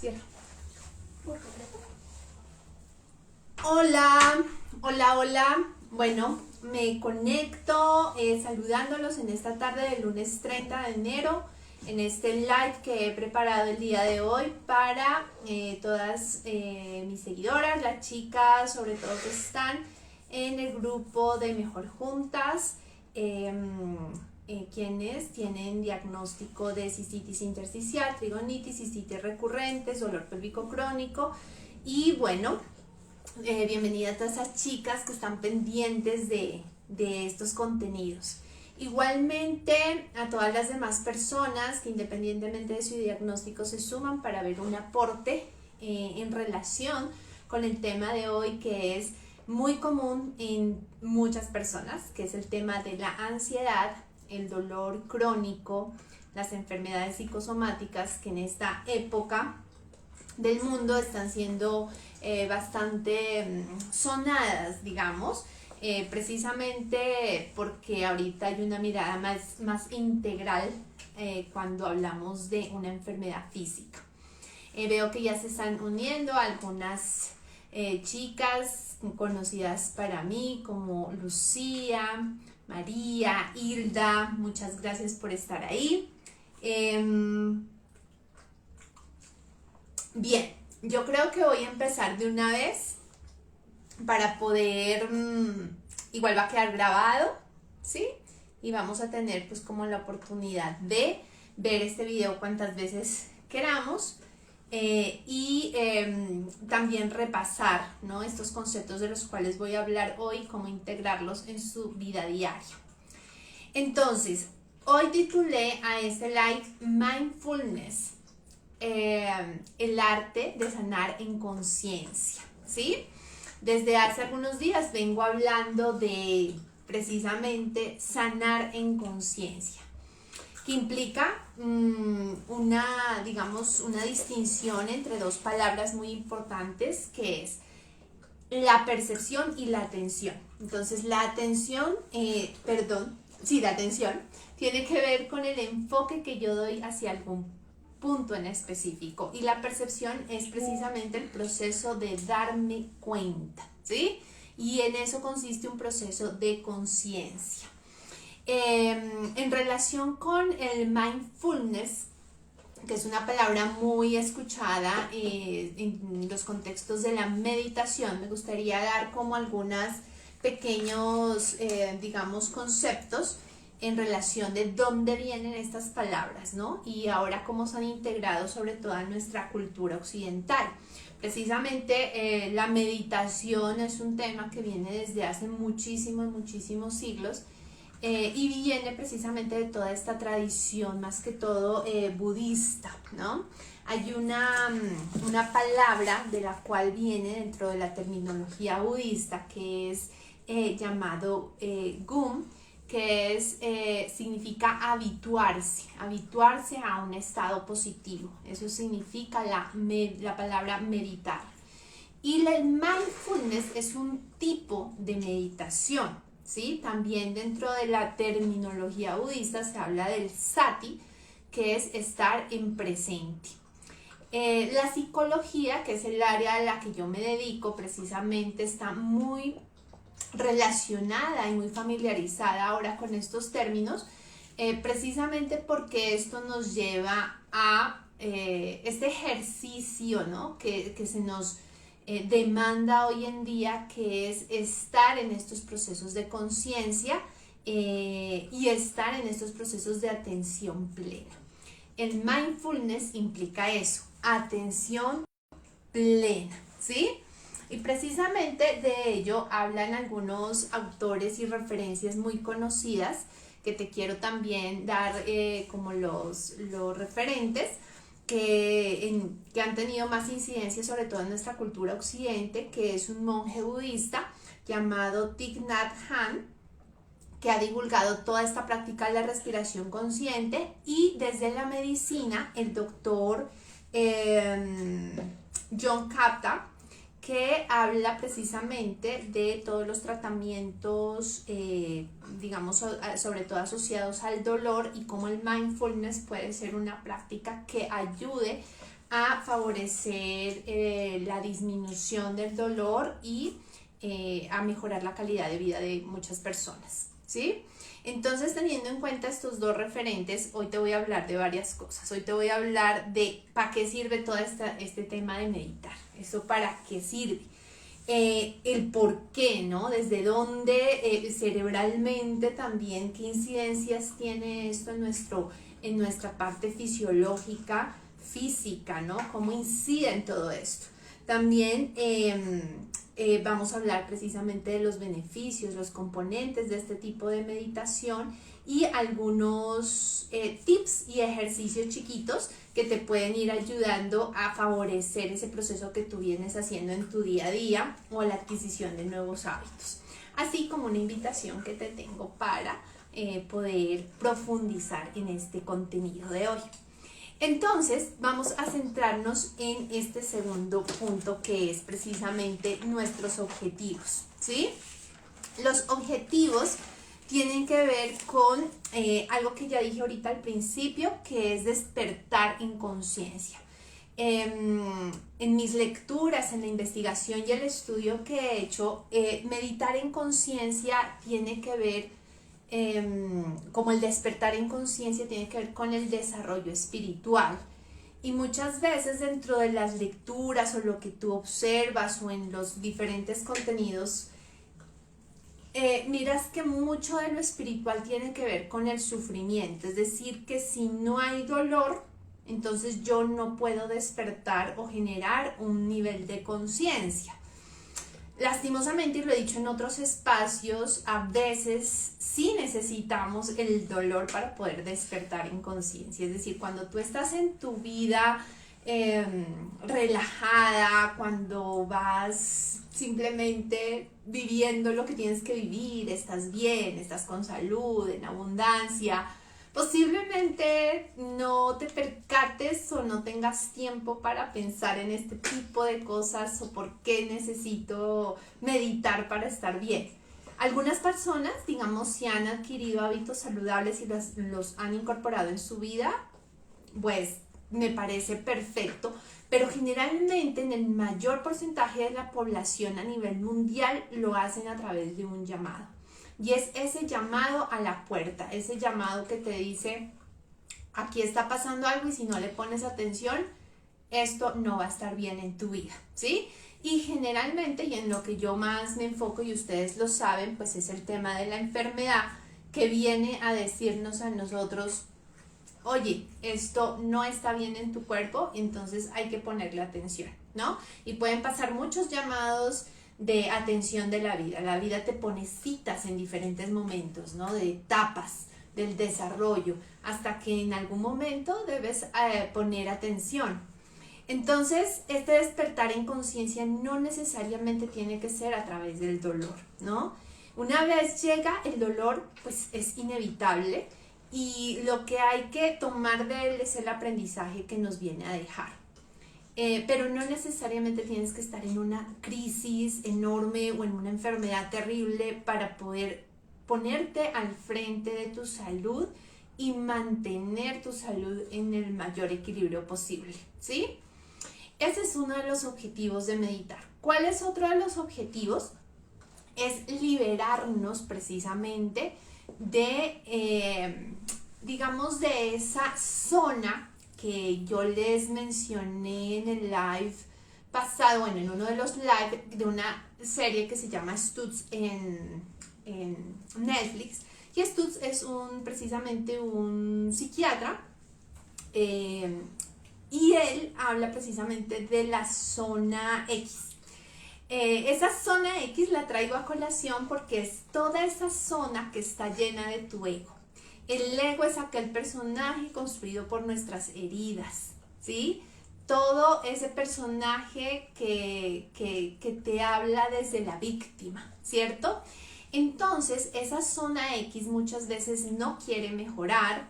Cierra. Hola, hola. Bueno, me conecto saludándolos en esta tarde del lunes 30 de enero, en este live que he preparado el día de hoy para todas mis seguidoras, las chicas, sobre todo que están en el grupo de Mejor Juntas, quienes tienen diagnóstico de cistitis intersticial, trigonitis, cistitis recurrentes, dolor pélvico crónico. Y bueno, bienvenida a todas esas chicas que están pendientes de estos contenidos. Igualmente a todas las demás personas que independientemente de su diagnóstico se suman para ver un aporte en relación con el tema de hoy, que es muy común en muchas personas, que es el tema de la ansiedad, el dolor crónico, las enfermedades psicosomáticas que en esta época del mundo están siendo bastante sonadas, digamos, precisamente porque ahorita hay una mirada más integral cuando hablamos de una enfermedad física. Veo que ya se están uniendo algunas chicas conocidas para mí como Lucía, María, Hilda, muchas gracias por estar ahí. Bien, yo creo que voy a empezar de una vez para poder, igual va a quedar grabado, ¿sí? Y vamos a tener pues como la oportunidad de ver este video cuantas veces queramos y también repasar, ¿no?, estos conceptos de los cuales voy a hablar hoy, cómo integrarlos en su vida diaria. Entonces, hoy titulé a este live Mindfulness, el arte de sanar en conciencia, ¿sí? Desde hace algunos días vengo hablando de precisamente sanar en conciencia, que implica una distinción entre dos palabras muy importantes, que es la percepción y la atención. Entonces la atención, la atención tiene que ver con el enfoque que yo doy hacia algún punto en específico, y la percepción es precisamente el proceso de darme cuenta, ¿sí? Y en eso consiste un proceso de conciencia. En relación con el mindfulness, que es una palabra muy escuchada en los contextos de la meditación, me gustaría dar como algunos pequeños, conceptos en relación de dónde vienen estas palabras, ¿no? Y ahora cómo se han integrado sobre todo en nuestra cultura occidental. Precisamente la meditación es un tema que viene desde hace muchísimos siglos, y viene precisamente de toda esta tradición, más que todo budista, ¿no? Hay una palabra de la cual viene dentro de la terminología budista, que es llamado gum, que significa habituarse a un estado positivo. Eso significa la palabra meditar. Y el mindfulness es un tipo de meditación, ¿sí? También dentro de la terminología budista se habla del sati, que es estar en presente. La psicología, que es el área a la que yo me dedico, precisamente está muy relacionada y muy familiarizada ahora con estos términos, precisamente porque esto nos lleva a este ejercicio, ¿no?, que se nos demanda hoy en día, que es estar en estos procesos de conciencia y estar en estos procesos de atención plena. El mindfulness implica eso, atención plena, ¿sí? Y precisamente de ello hablan algunos autores y referencias muy conocidas, que te quiero también dar como los referentes que han tenido más incidencia sobre todo en nuestra cultura occidente, que es un monje budista llamado Thich Nhat Hanh, que ha divulgado toda esta práctica de la respiración consciente, y desde la medicina el doctor Jon Kabat, que habla precisamente de todos los tratamientos, sobre todo asociados al dolor, y cómo el mindfulness puede ser una práctica que ayude a favorecer la disminución del dolor y a mejorar la calidad de vida de muchas personas, ¿sí? Entonces, teniendo en cuenta estos dos referentes, hoy te voy a hablar de varias cosas. Hoy te voy a hablar de para qué sirve todo este tema de meditar. ¿Eso para qué sirve? El por qué, ¿no? Desde dónde cerebralmente también, qué incidencias tiene esto en nuestra parte fisiológica, física, ¿no? Cómo incide en todo esto. También vamos a hablar precisamente de los beneficios, los componentes de este tipo de meditación y algunos tips y ejercicios chiquitos que te pueden ir ayudando a favorecer ese proceso que tú vienes haciendo en tu día a día o la adquisición de nuevos hábitos. Así como una invitación que te tengo para poder profundizar en este contenido de hoy. Entonces, vamos a centrarnos en este segundo punto que es precisamente nuestros objetivos, ¿sí? Los objetivos tienen que ver con algo que ya dije ahorita al principio, que es despertar en conciencia. En mis lecturas, en la investigación y el estudio que he hecho, meditar en conciencia tiene que ver como el despertar en conciencia tiene que ver con el desarrollo espiritual. Y muchas veces dentro de las lecturas o lo que tú observas o en los diferentes contenidos, miras que mucho de lo espiritual tiene que ver con el sufrimiento. Es decir, que si no hay dolor, entonces yo no puedo despertar o generar un nivel de conciencia. Lastimosamente, y lo he dicho en otros espacios, a veces sí necesitamos el dolor para poder despertar en conciencia. Es decir, cuando tú estás en tu vida relajada, cuando vas simplemente viviendo lo que tienes que vivir, estás bien, estás con salud, en abundancia, posiblemente no te percates o no tengas tiempo para pensar en este tipo de cosas o por qué necesito meditar para estar bien. Algunas personas, digamos, si han adquirido hábitos saludables y los han incorporado en su vida, pues me parece perfecto, pero generalmente en el mayor porcentaje de la población a nivel mundial lo hacen a través de un llamado. Y es ese llamado a la puerta, ese llamado que te dice, aquí está pasando algo y si no le pones atención, esto no va a estar bien en tu vida, ¿sí? Y generalmente, y en lo que yo más me enfoco y ustedes lo saben, pues es el tema de la enfermedad que viene a decirnos a nosotros, oye, esto no está bien en tu cuerpo, entonces hay que ponerle atención, ¿no? Y pueden pasar muchos llamados de atención de la vida. La vida te pone citas en diferentes momentos, ¿no? De etapas del desarrollo, hasta que en algún momento debes poner atención. Entonces, este despertar en conciencia no necesariamente tiene que ser a través del dolor, ¿no? Una vez llega el dolor, pues es inevitable y lo que hay que tomar de él es el aprendizaje que nos viene a dejar. Pero no necesariamente tienes que estar en una crisis enorme o en una enfermedad terrible para poder ponerte al frente de tu salud y mantener tu salud en el mayor equilibrio posible, ¿sí? Ese es uno de los objetivos de meditar. ¿Cuál es otro de los objetivos? Es liberarnos precisamente de, digamos, de esa zona que yo les mencioné en el live pasado, bueno, en uno de los live de una serie que se llama Stutz en Netflix. Y Stutz es precisamente un psiquiatra y él habla precisamente de la zona X. Esa zona X la traigo a colación porque es toda esa zona que está llena de tu ego. El ego es aquel personaje construido por nuestras heridas, ¿sí? Todo ese personaje que te habla desde la víctima, ¿cierto? Entonces, esa zona X muchas veces no quiere mejorar,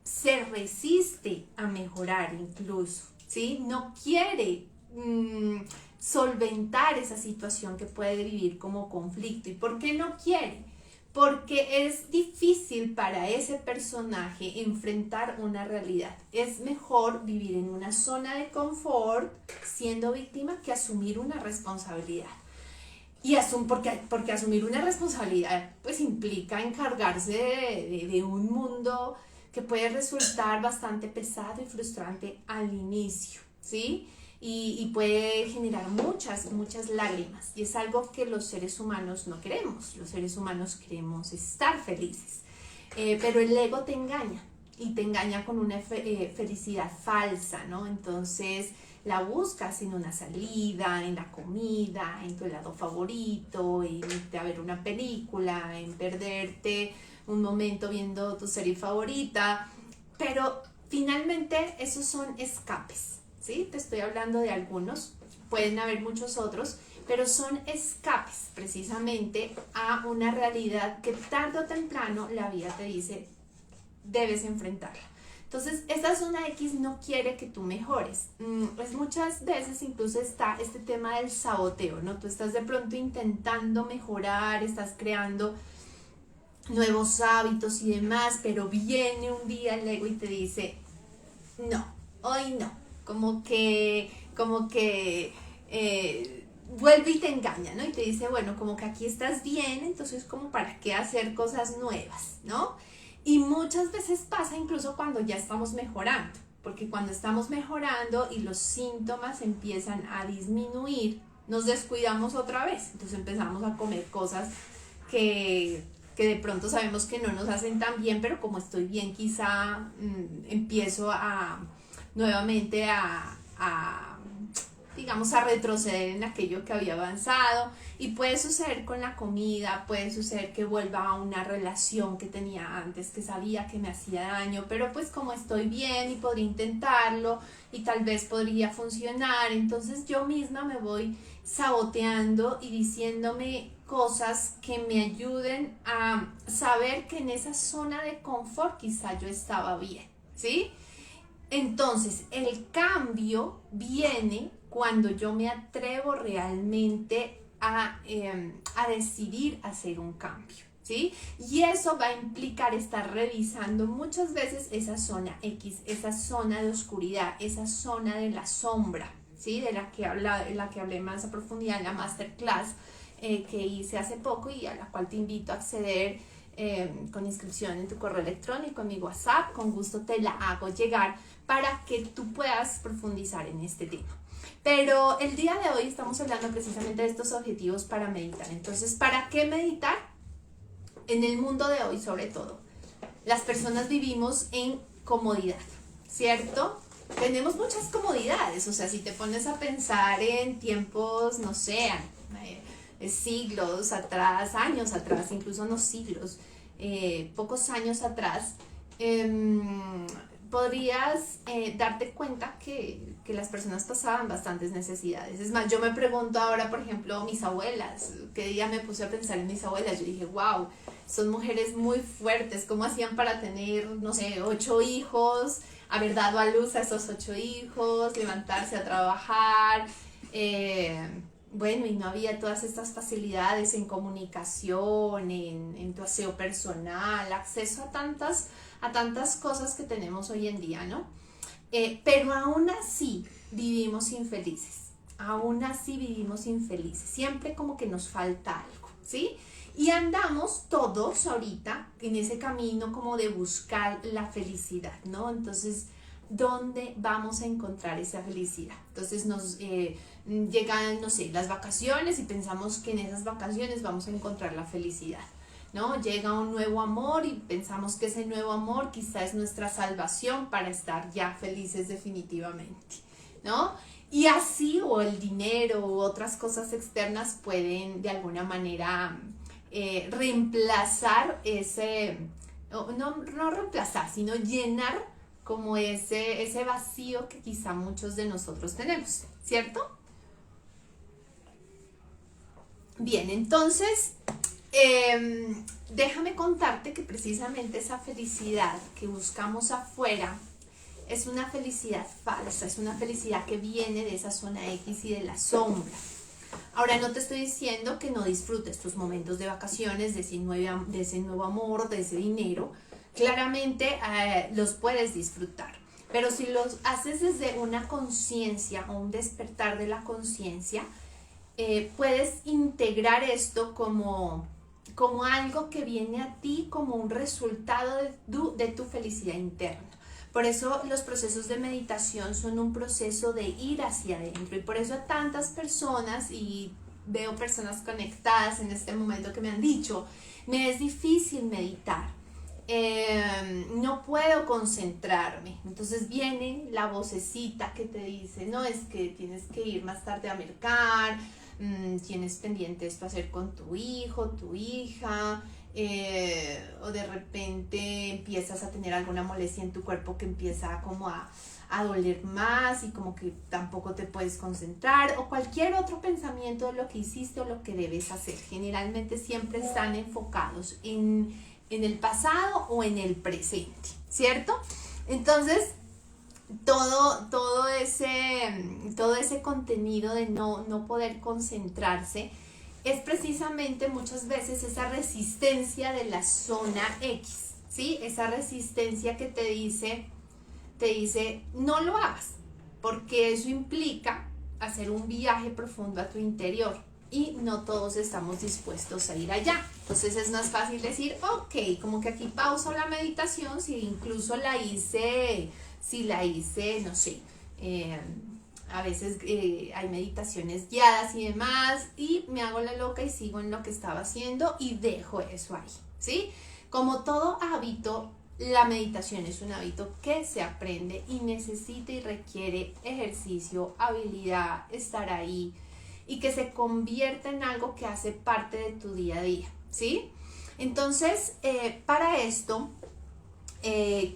se resiste a mejorar incluso, ¿sí? No quiere solventar esa situación que puede vivir como conflicto. ¿Y por qué no quiere? porque es difícil para ese personaje enfrentar una realidad. Es mejor vivir en una zona de confort siendo víctima que asumir una responsabilidad. Y porque asumir una responsabilidad pues implica encargarse de un mundo que puede resultar bastante pesado y frustrante al inicio, ¿sí? Y puede generar muchas lágrimas. Y es algo que los seres humanos no queremos. Los seres humanos queremos estar felices. Pero el ego te engaña. Y te engaña con una felicidad falsa, ¿no? Entonces la buscas en una salida, en la comida, en tu helado favorito, en irte a ver una película, en perderte un momento viendo tu serie favorita. Pero finalmente esos son escapes. ¿Sí? Te estoy hablando de algunos, pueden haber muchos otros, pero son escapes precisamente a una realidad que tarde o temprano la vida te dice, debes enfrentarla. Entonces, esta zona X no quiere que tú mejores. Pues muchas veces incluso está este tema del saboteo, ¿no? Tú estás de pronto intentando mejorar, estás creando nuevos hábitos y demás, pero viene un día el ego y te dice, no, hoy no. Como que vuelve y te engaña, ¿no? Y te dice, bueno, como que aquí estás bien, entonces como para qué hacer cosas nuevas, ¿no? Y muchas veces pasa incluso cuando ya estamos mejorando, porque cuando estamos mejorando y los síntomas empiezan a disminuir, nos descuidamos otra vez, entonces empezamos a comer cosas que de pronto sabemos que no nos hacen tan bien, pero como estoy bien quizá empiezo nuevamente digamos, a retroceder en aquello que había avanzado. Y puede suceder con la comida, puede suceder que vuelva a una relación que tenía antes, que sabía que me hacía daño, pero pues como estoy bien y podría intentarlo y tal vez podría funcionar, entonces yo misma me voy saboteando y diciéndome cosas que me ayuden a saber que en esa zona de confort quizá yo estaba bien, ¿sí? Entonces, el cambio viene cuando yo me atrevo realmente a decidir hacer un cambio, ¿sí? Y eso va a implicar estar revisando muchas veces esa zona X, esa zona de oscuridad, esa zona de la sombra, ¿sí? De la que hablé más a profundidad en la masterclass que hice hace poco y a la cual te invito a acceder con inscripción en tu correo electrónico, en mi WhatsApp, con gusto te la hago llegar para que tú puedas profundizar en este tema. Pero el día de hoy estamos hablando precisamente de estos objetivos para meditar. Entonces, ¿para qué meditar? En el mundo de hoy, sobre todo, las personas vivimos en comodidad, ¿cierto? Tenemos muchas comodidades, o sea, si te pones a pensar en tiempos, no sé, siglos atrás, años atrás, incluso no siglos, pocos años atrás, podrías darte cuenta que las personas pasaban bastantes necesidades. Es más, yo me pregunto ahora, por ejemplo, mis abuelas, que día me puse a pensar en mis abuelas, yo dije, wow, son mujeres muy fuertes, ¿cómo hacían para tener, no sé, 8 hijos, haber dado a luz a esos 8 hijos, levantarse a trabajar? Bueno, y no había todas estas facilidades en comunicación, en tu aseo personal, acceso a tantas cosas que tenemos hoy en día, ¿no? Pero aún así vivimos infelices, siempre como que nos falta algo, ¿sí? Y andamos todos ahorita en ese camino como de buscar la felicidad, ¿no? Entonces, ¿dónde vamos a encontrar esa felicidad? Entonces nos llegan, no sé, las vacaciones y pensamos que en esas vacaciones vamos a encontrar la felicidad, ¿no? Llega un nuevo amor y pensamos que ese nuevo amor quizá es nuestra salvación para estar ya felices definitivamente, ¿no? Y así, o el dinero u otras cosas externas pueden de alguna manera reemplazar no reemplazar, sino llenar como ese vacío que quizá muchos de nosotros tenemos, ¿cierto? Bien, entonces, déjame contarte que precisamente esa felicidad que buscamos afuera es una felicidad falsa, es una felicidad que viene de esa zona X y de la sombra. Ahora no te estoy diciendo que no disfrutes tus momentos de vacaciones, de ese nuevo amor, de ese dinero. Claramente los puedes disfrutar, pero si los haces desde una conciencia o un despertar de la conciencia, puedes integrar esto como algo que viene a ti como un resultado de tu felicidad interna. Por eso los procesos de meditación son un proceso de ir hacia adentro, y por eso a tantas personas, y veo personas conectadas en este momento que me han dicho, me es difícil meditar, no puedo concentrarme. Entonces viene la vocecita que te dice, no, es que tienes que ir más tarde a mercar, tienes pendiente esto a hacer con tu hijo, tu hija, o de repente empiezas a tener alguna molestia en tu cuerpo que empieza como a doler más y como que tampoco te puedes concentrar, o cualquier otro pensamiento de lo que hiciste o lo que debes hacer. Generalmente siempre están enfocados en el pasado o en el presente, ¿cierto? Entonces, todo ese contenido de no poder concentrarse es precisamente muchas veces esa resistencia de la zona X, ¿sí? Esa resistencia que te dice, no lo hagas, porque eso implica hacer un viaje profundo a tu interior, y no todos estamos dispuestos a ir allá. Entonces es más fácil decir, ok, como que aquí pauso la meditación, si incluso la hice, no sé, a veces hay meditaciones guiadas y demás, y me hago la loca y sigo en lo que estaba haciendo y dejo eso ahí, ¿sí? Como todo hábito, la meditación es un hábito que se aprende y necesita y requiere ejercicio, habilidad, estar ahí, y que se convierta en algo que hace parte de tu día a día, ¿sí? Entonces, para esto,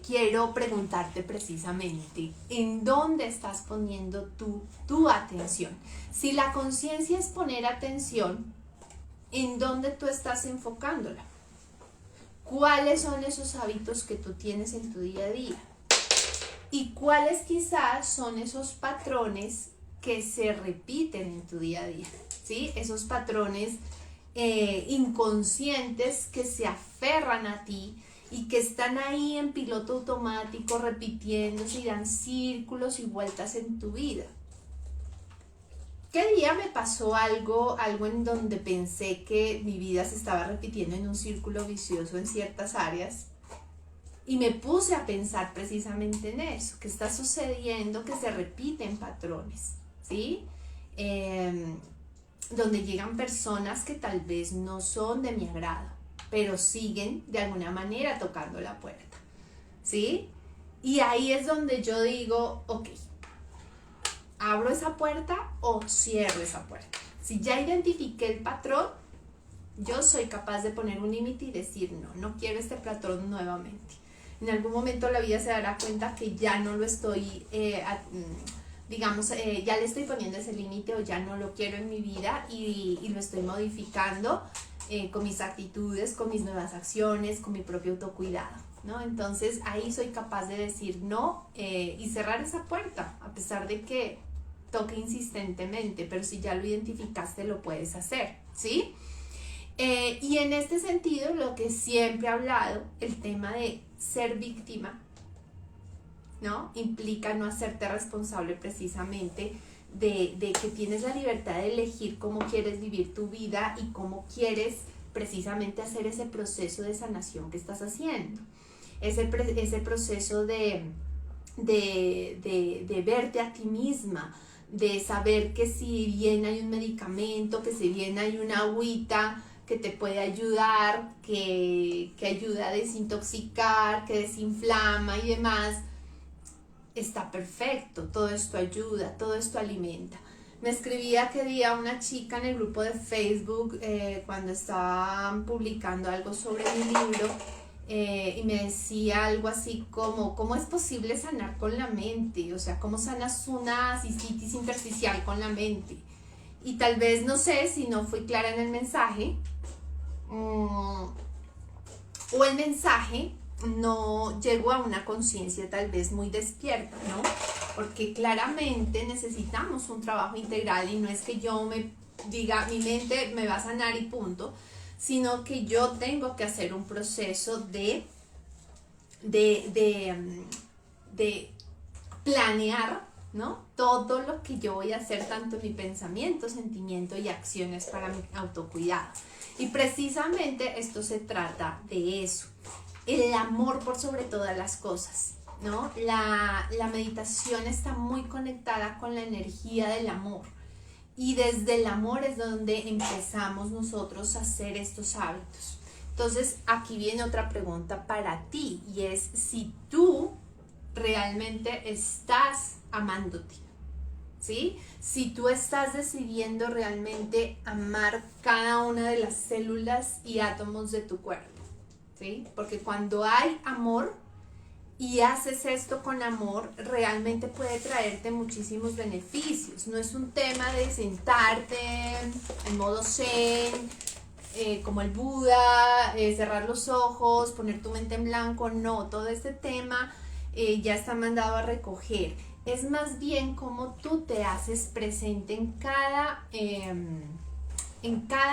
quiero preguntarte precisamente, ¿en dónde estás poniendo tu atención? Si la conciencia es poner atención, ¿en dónde tú estás enfocándola? ¿Cuáles son esos hábitos que tú tienes en tu día a día? ¿Y cuáles quizás son esos patrones que se repiten en tu día a día? ¿Sí? Esos patrones inconscientes que se aferran a ti y que están ahí en piloto automático, repitiéndose, y dan círculos y vueltas en tu vida. ¿Qué día me pasó algo en donde pensé que mi vida se estaba repitiendo en un círculo vicioso en ciertas áreas? Y me puse a pensar precisamente en eso, que está sucediendo, que se repiten patrones, ¿sí? Donde llegan personas que tal vez no son de mi agrado, pero siguen de alguna manera tocando la puerta, ¿sí? Y ahí es donde yo digo, ok, ¿abro esa puerta o cierro esa puerta? Si ya identifiqué el patrón, yo soy capaz de poner un límite y decir, no quiero este patrón nuevamente. En algún momento la vida se dará cuenta que ya no lo estoy, ya le estoy poniendo ese límite, o ya no lo quiero en mi vida, y lo estoy modificando con mis actitudes, con mis nuevas acciones, con mi propio autocuidado, ¿no? Entonces ahí soy capaz de decir no y cerrar esa puerta, a pesar de que toque insistentemente, pero si ya lo identificaste, lo puedes hacer, ¿sí? Y en este sentido, lo que siempre he hablado, el tema de ser víctima, ¿no? Implica no hacerte responsable precisamente de que tienes la libertad de elegir cómo quieres vivir tu vida y cómo quieres precisamente hacer ese proceso de sanación que estás haciendo. Ese proceso de verte a ti misma, de saber que si bien hay un medicamento, que si bien hay una agüita que te puede ayudar, que ayuda a desintoxicar, que desinflama y demás, está perfecto, todo esto ayuda, todo esto alimenta. Me escribía que día una chica en el grupo de Facebook cuando estaba publicando algo sobre mi libro, y me decía algo así como, ¿cómo es posible sanar con la mente? O sea, ¿cómo sanas una cistitis intersticial con la mente? Y tal vez, no sé si no fui clara en el mensaje, o el mensaje no llegó a una conciencia tal vez muy despierta, ¿no? Porque claramente necesitamos un trabajo integral, y no es que yo me diga mi mente me va a sanar y punto, sino que yo tengo que hacer un proceso de planear, ¿no? Todo lo que yo voy a hacer, tanto mi pensamiento, sentimiento y acciones para mi autocuidado. Y precisamente esto se trata de eso, el amor por sobre todas las cosas, ¿no? La meditación está muy conectada con la energía del amor. Y desde el amor es donde empezamos nosotros a hacer estos hábitos. Entonces, aquí viene otra pregunta para ti, y es si tú realmente estás amándote, ¿sí? Si tú estás decidiendo realmente amar cada una de las células y átomos de tu cuerpo, ¿sí? Porque cuando hay amor y haces esto con amor, realmente puede traerte muchísimos beneficios. No es un tema de sentarte en modo zen, como el Buda, cerrar los ojos, poner tu mente en blanco. No, todo este tema ya está mandado a recoger. Es más bien como tú te haces presente en cada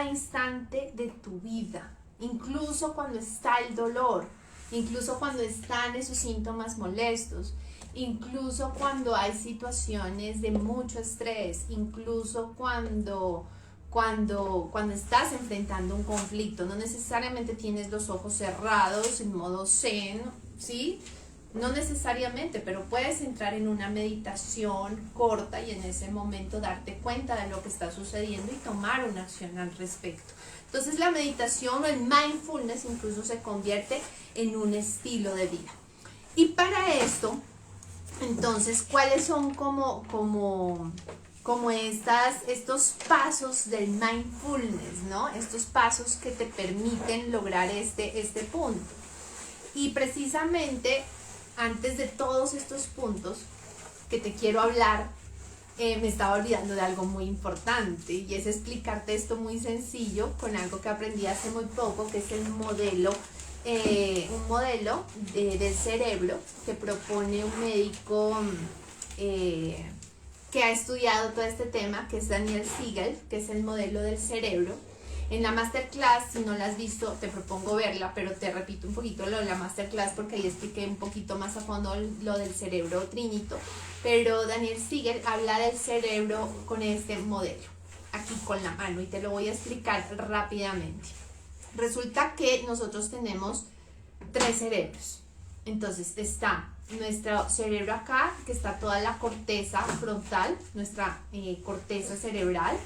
instante de tu vida, incluso cuando está el dolor, incluso cuando están esos síntomas molestos, incluso cuando hay situaciones de mucho estrés, incluso cuando estás enfrentando un conflicto. No necesariamente tienes los ojos cerrados en modo zen, ¿sí? No necesariamente, pero puedes entrar en una meditación corta y en ese momento darte cuenta de lo que está sucediendo y tomar una acción al respecto. Entonces la meditación o el mindfulness incluso se convierte en un estilo de vida. Y para esto, entonces, ¿cuáles son como estos pasos del mindfulness, ¿no? Estos pasos que te permiten lograr este punto. Y precisamente, antes de todos estos puntos que te quiero hablar, me estaba olvidando de algo muy importante, y es explicarte esto muy sencillo con algo que aprendí hace muy poco, que es el modelo, un modelo del cerebro que propone un médico que ha estudiado todo este tema, que es Daniel Siegel, que es el modelo del cerebro. En la masterclass, si no la has visto, te propongo verla, pero te repito un poquito lo de la masterclass porque ahí expliqué un poquito más a fondo lo del cerebro trínito. Pero Daniel Siegel habla del cerebro con este modelo, aquí con la mano, y te lo voy a explicar rápidamente. Resulta que nosotros tenemos 3 cerebros. Entonces está nuestro cerebro acá, que está toda la corteza frontal, nuestra corteza cerebral.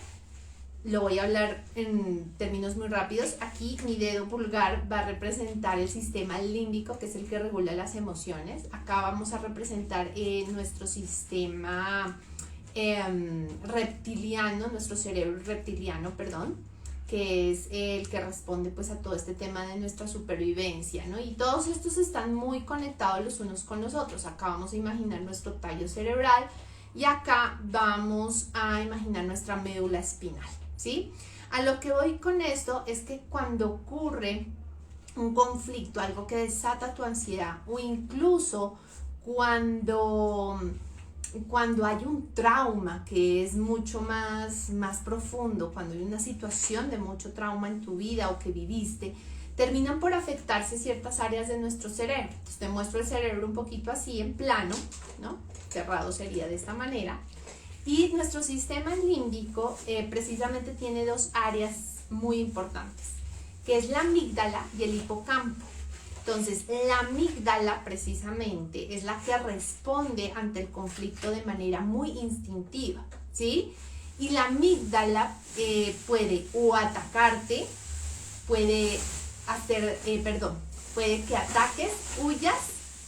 Lo voy a hablar en términos muy rápidos. Aquí mi dedo pulgar va a representar el sistema límbico, que es el que regula las emociones. Acá vamos a representar nuestro sistema reptiliano, nuestro cerebro reptiliano, perdón, que es el que responde pues a todo este tema de nuestra supervivencia, ¿no? Y todos estos están muy conectados los unos con los otros. Acá vamos a imaginar nuestro tallo cerebral y acá vamos a imaginar nuestra médula espinal, ¿sí? A lo que voy con esto es que cuando ocurre un conflicto, algo que desata tu ansiedad, o incluso cuando hay un trauma que es mucho más profundo, cuando hay una situación de mucho trauma en tu vida o que viviste, terminan por afectarse ciertas áreas de nuestro cerebro. Entonces te muestro el cerebro un poquito así en plano, ¿no? Cerrado sería de esta manera. Y nuestro sistema límbico precisamente tiene 2 áreas muy importantes, que es la amígdala y el hipocampo. Entonces, la amígdala precisamente es la que responde ante el conflicto de manera muy instintiva, ¿sí? Y la amígdala puede o atacarte, puede que ataques, huyas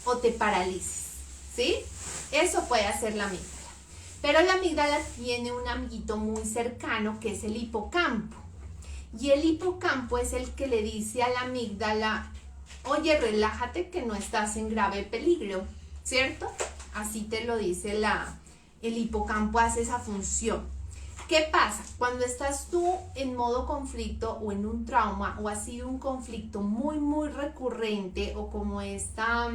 o te paralices, ¿sí? Eso puede hacer la amígdala. Pero la amígdala tiene un amiguito muy cercano, que es el hipocampo. Y el hipocampo es el que le dice a la amígdala: oye, relájate que no estás en grave peligro, ¿cierto? Así te lo dice el hipocampo, hace esa función. ¿Qué pasa? Cuando estás tú en modo conflicto o en un trauma, o ha sido un conflicto muy, muy recurrente, o como esta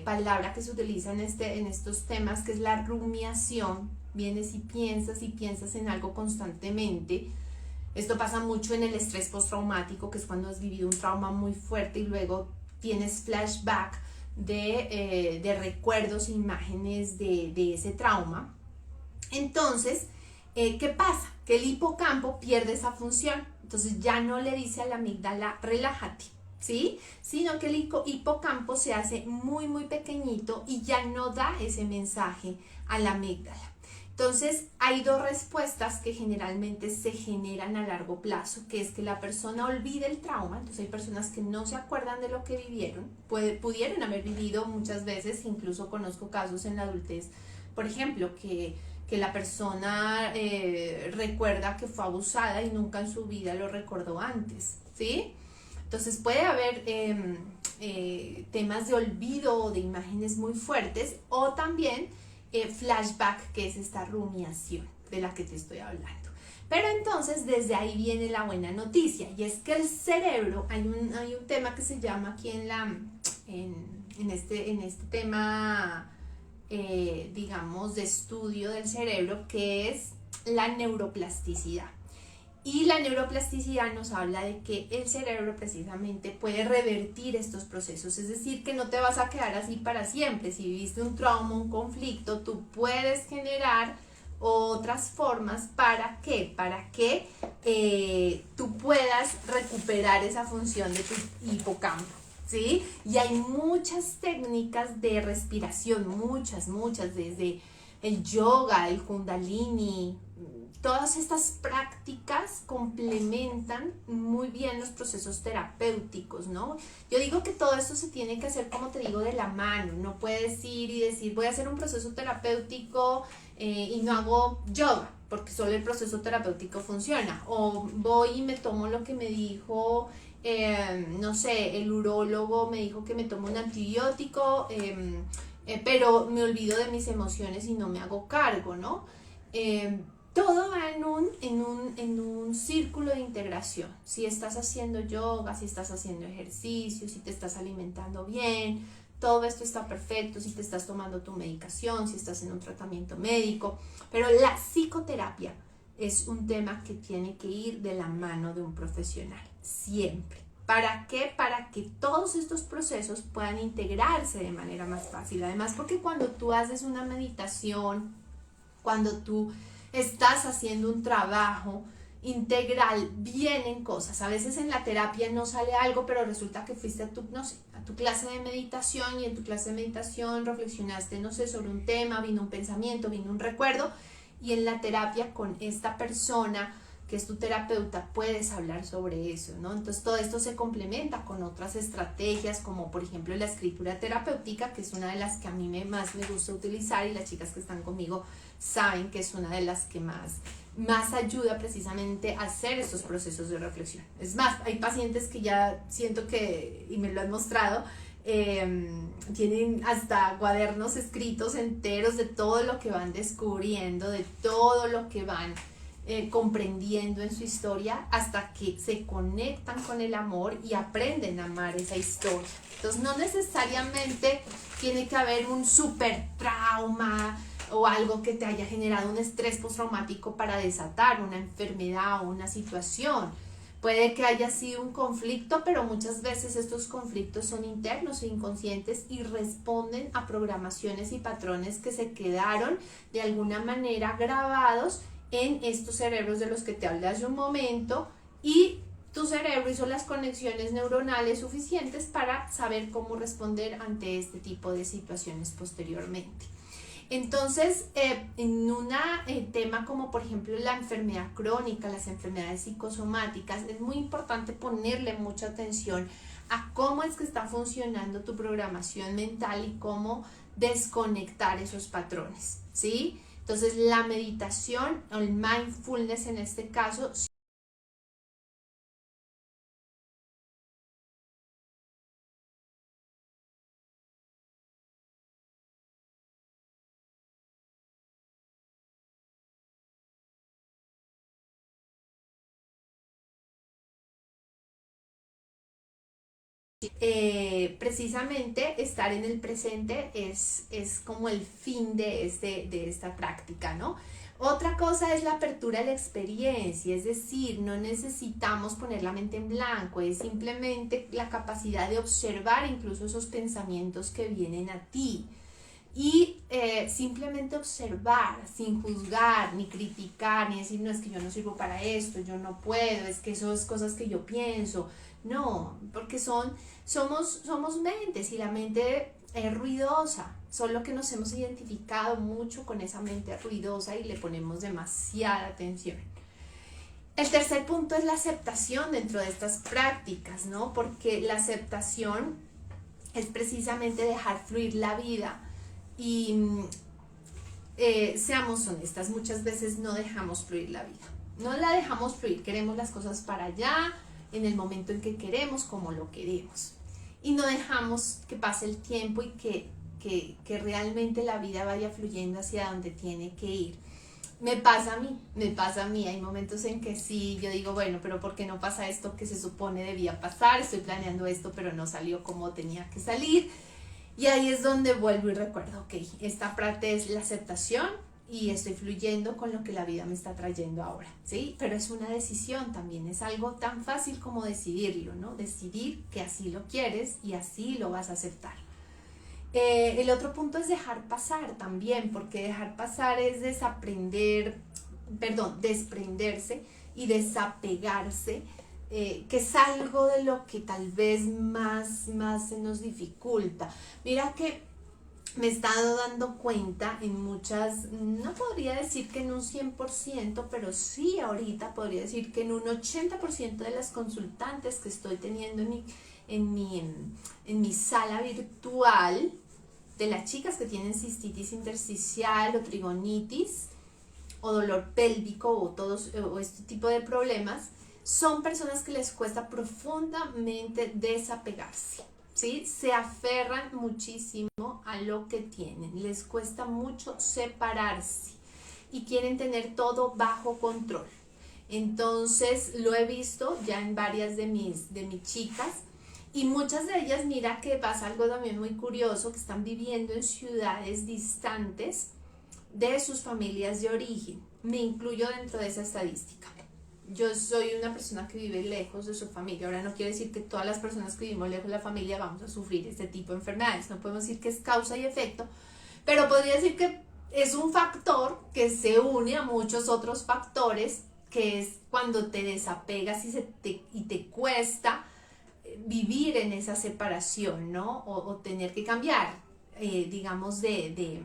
palabra que se utiliza en estos temas, que es la rumiación, vienes y piensas en algo constantemente. Esto pasa mucho en el estrés postraumático, que es cuando has vivido un trauma muy fuerte y luego tienes flashback de recuerdos e imágenes de ese trauma. Entonces, ¿qué pasa? Que el hipocampo pierde esa función. Entonces ya no le dice a la amígdala, relájate, ¿sí? Sino que el hipocampo se hace muy, muy pequeñito y ya no da ese mensaje a la amígdala. Entonces, hay dos respuestas que generalmente se generan a largo plazo, que es que la persona olvide el trauma. Entonces, hay personas que no se acuerdan de lo que vivieron, pudieron haber vivido muchas veces, incluso conozco casos en la adultez, por ejemplo, que la persona recuerda que fue abusada y nunca en su vida lo recordó antes, ¿sí? Entonces puede haber temas de olvido o de imágenes muy fuertes, o también flashback, que es esta rumiación de la que te estoy hablando. Pero entonces desde ahí viene la buena noticia, y es que el cerebro, hay un tema que se llama aquí en este tema, digamos, de estudio del cerebro, que es la neuroplasticidad. Y la neuroplasticidad nos habla de que el cerebro precisamente puede revertir estos procesos, es decir, que no te vas a quedar así para siempre. Si viviste un trauma, un conflicto, tú puedes generar otras formas. ¿Para qué? Para que tú puedas recuperar esa función de tu hipocampo, ¿sí? Y hay muchas técnicas de respiración, muchas, desde el yoga, el kundalini. Todas estas prácticas complementan muy bien los procesos terapéuticos, ¿no? Yo digo que todo esto se tiene que hacer, como te digo, de la mano. No puedes ir y decir, voy a hacer un proceso terapéutico y no hago yoga, porque solo el proceso terapéutico funciona. O voy y me tomo lo que me dijo, no sé, el urólogo me dijo que me tomo un antibiótico, pero me olvido de mis emociones y no me hago cargo, ¿no? Todo va en un círculo de integración. Si estás haciendo yoga, si estás haciendo ejercicio, si te estás alimentando bien, todo esto está perfecto. Si te estás tomando tu medicación, si estás en un tratamiento médico. Pero la psicoterapia es un tema que tiene que ir de la mano de un profesional, siempre. ¿Para qué? Para que todos estos procesos puedan integrarse de manera más fácil. Además, porque cuando tú haces una meditación, cuando tú estás haciendo un trabajo integral, vienen cosas. A veces en la terapia no sale algo, pero resulta que fuiste a tu, no sé, a tu clase de meditación, y en tu clase de meditación reflexionaste, no sé, sobre un tema, vino un pensamiento, vino un recuerdo, y en la terapia con esta persona que es tu terapeuta puedes hablar sobre eso, ¿no? Entonces todo esto se complementa con otras estrategias, como por ejemplo la escritura terapéutica, que es una de las que a mí más me gusta utilizar, y las chicas que están conmigo saben que es una de las que más ayuda precisamente a hacer estos procesos de reflexión. Es más, hay pacientes que ya siento que, y me lo han mostrado, tienen hasta cuadernos escritos enteros de todo lo que van descubriendo, de todo lo que van comprendiendo en su historia, hasta que se conectan con el amor y aprenden a amar esa historia. Entonces no necesariamente tiene que haber un super trauma o algo que te haya generado un estrés postraumático para desatar una enfermedad o una situación. Puede que haya sido un conflicto, pero muchas veces estos conflictos son internos e inconscientes y responden a programaciones y patrones que se quedaron de alguna manera grabados en estos cerebros de los que te hablé hace un momento, y tu cerebro hizo las conexiones neuronales suficientes para saber cómo responder ante este tipo de situaciones posteriormente. Entonces, en un tema como por ejemplo la enfermedad crónica, las enfermedades psicosomáticas, es muy importante ponerle mucha atención a cómo es que está funcionando tu programación mental y cómo desconectar esos patrones, ¿sí? Entonces, la meditación, el mindfulness en este caso, precisamente estar en el presente es como el fin de esta práctica, ¿no? Otra cosa es la apertura a la experiencia, es decir, no necesitamos poner la mente en blanco, es simplemente la capacidad de observar incluso esos pensamientos que vienen a ti y simplemente observar sin juzgar, ni criticar, ni decir, no, es que yo no sirvo para esto, yo no puedo, es que eso es cosas que yo pienso. No, porque somos mentes y la mente es ruidosa, solo que nos hemos identificado mucho con esa mente ruidosa y le ponemos demasiada atención. El tercer punto es la aceptación dentro de estas prácticas, ¿no? Porque la aceptación es precisamente dejar fluir la vida y seamos honestas, muchas veces no dejamos fluir la vida, no la dejamos fluir, queremos las cosas para allá, en el momento en que queremos, como lo queremos, y no dejamos que pase el tiempo y que realmente la vida vaya fluyendo hacia donde tiene que ir. Me pasa a mí, hay momentos en que sí, yo digo, bueno, pero ¿por qué no pasa esto que se supone debía pasar? Estoy planeando esto, pero no salió como tenía que salir. Y ahí es donde vuelvo y recuerdo, ok, esta parte es la aceptación y estoy fluyendo con lo que la vida me está trayendo ahora, ¿sí? Pero es una decisión también, es algo tan fácil como decidirlo, ¿no? Decidir que así lo quieres y así lo vas a aceptar. El otro punto es dejar pasar también, porque dejar pasar es desprenderse y desapegarse, que es algo de lo que tal vez más se nos dificulta. Mira que me he estado dando cuenta en muchas, no podría decir que en un 100%, pero sí ahorita podría decir que en un 80% de las consultantes que estoy teniendo en mi sala virtual, de las chicas que tienen cistitis intersticial o trigonitis o dolor pélvico o este tipo de problemas, son personas que les cuesta profundamente desapegarse, ¿sí? Se aferran muchísimo a lo que tienen, les cuesta mucho separarse y quieren tener todo bajo control. Entonces lo he visto ya en varias de mis chicas y muchas de ellas, mira que pasa algo también muy curioso, que están viviendo en ciudades distantes de sus familias de origen. Me incluyo dentro de esa estadística. Yo soy una persona que vive lejos de su familia. Ahora no quiere decir que todas las personas que vivimos lejos de la familia vamos a sufrir este tipo de enfermedades. No podemos decir que es causa y efecto, pero podría decir que es un factor que se une a muchos otros factores, que es cuando te desapegas y te cuesta vivir en esa separación, ¿no? O tener que cambiar, digamos, de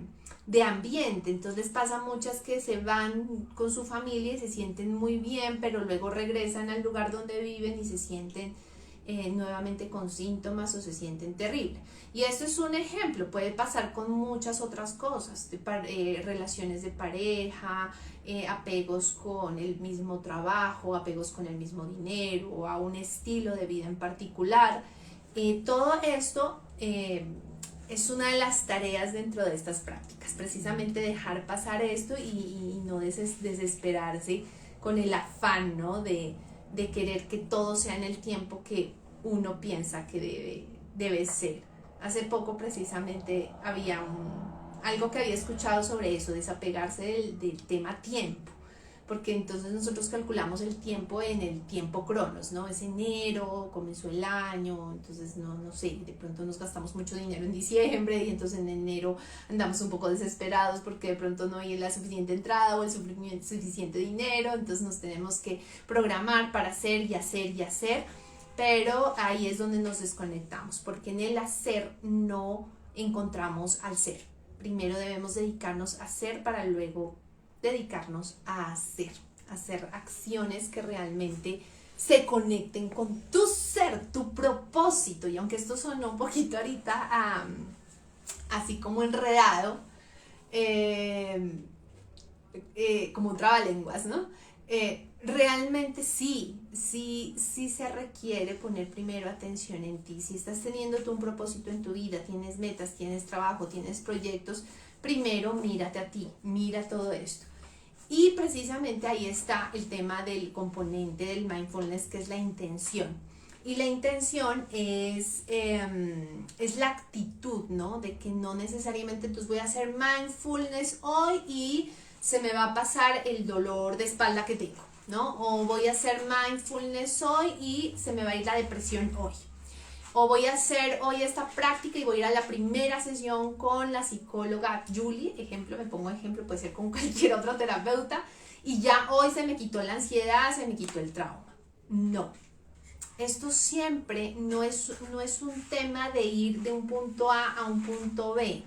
ambiente. Entonces pasa muchas que se van con su familia y se sienten muy bien, pero luego regresan al lugar donde viven y se sienten nuevamente con síntomas o se sienten terrible. Y esto es un ejemplo, puede pasar con muchas otras cosas, relaciones de pareja, apegos con el mismo trabajo, apegos con el mismo dinero o a un estilo de vida en particular. Todo esto es una de las tareas dentro de estas prácticas, precisamente dejar pasar esto y no desesperarse con el afán, ¿no? de querer que todo sea en el tiempo que uno piensa que debe ser. Hace poco precisamente había algo que había escuchado sobre eso, desapegarse del tema tiempo, porque entonces nosotros calculamos el tiempo en el tiempo cronos, ¿no? Es enero, comenzó el año, entonces no sé, de pronto nos gastamos mucho dinero en diciembre y entonces en enero andamos un poco desesperados porque de pronto no hay la suficiente entrada o el suficiente dinero, entonces nos tenemos que programar para hacer y hacer y hacer, pero ahí es donde nos desconectamos, porque en el hacer no encontramos al ser. Primero debemos dedicarnos a hacer para luego dedicarnos a hacer acciones que realmente se conecten con tu ser, tu propósito. Y aunque esto sonó un poquito ahorita así como enredado, como un trabalenguas, ¿no? Realmente sí se requiere poner primero atención en ti. Si estás teniendo tú un propósito en tu vida, tienes metas, tienes trabajo, tienes proyectos, primero mírate a ti, mira todo esto. Y precisamente ahí está el tema del componente del mindfulness, que es la intención. Y la intención es la actitud, ¿no? De que no necesariamente entonces voy a hacer mindfulness hoy y se me va a pasar el dolor de espalda que tengo, ¿no? O voy a hacer mindfulness hoy y se me va a ir la depresión hoy. O voy a hacer hoy esta práctica y voy a ir a la primera sesión con la psicóloga Julie, ejemplo, me pongo ejemplo, puede ser con cualquier otro terapeuta, y ya hoy se me quitó la ansiedad, se me quitó el trauma. No. Esto siempre no es un tema de ir de un punto A a un punto B,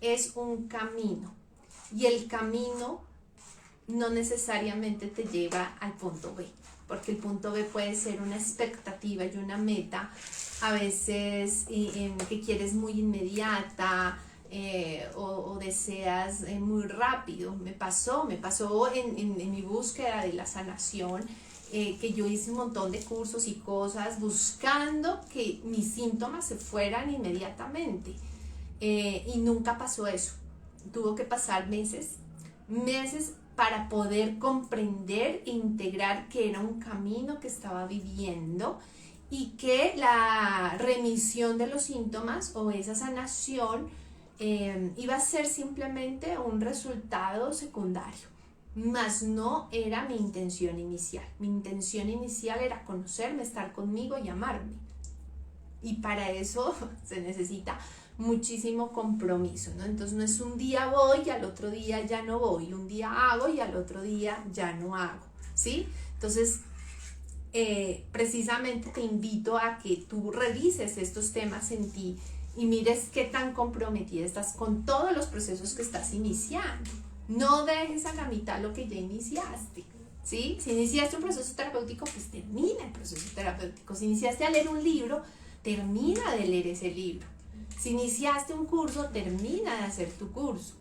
es un camino. Y el camino no necesariamente te lleva al punto B, porque el punto B puede ser una expectativa y una meta, a veces que quieres muy inmediata o deseas muy rápido. Me pasó en mi búsqueda de la sanación, que yo hice un montón de cursos y cosas buscando que mis síntomas se fueran inmediatamente, y nunca pasó eso. Tuvo que pasar meses para poder comprender e integrar que era un camino que estaba viviendo y que la remisión de los síntomas o esa sanación iba a ser simplemente un resultado secundario, mas no era mi intención inicial. Mi intención inicial era conocerme, estar conmigo y amarme. Y para eso se necesita muchísimo compromiso, ¿no? Entonces no es un día voy y al otro día ya no voy, un día hago y al otro día ya no hago, ¿sí? Entonces, precisamente te invito a que tú revises estos temas en ti y mires qué tan comprometida estás con todos los procesos que estás iniciando. No dejes a la mitad lo que ya iniciaste, ¿sí? Si iniciaste un proceso terapéutico, pues termina el proceso terapéutico. Si iniciaste a leer un libro, termina de leer ese libro. Si iniciaste un curso, termina de hacer tu curso.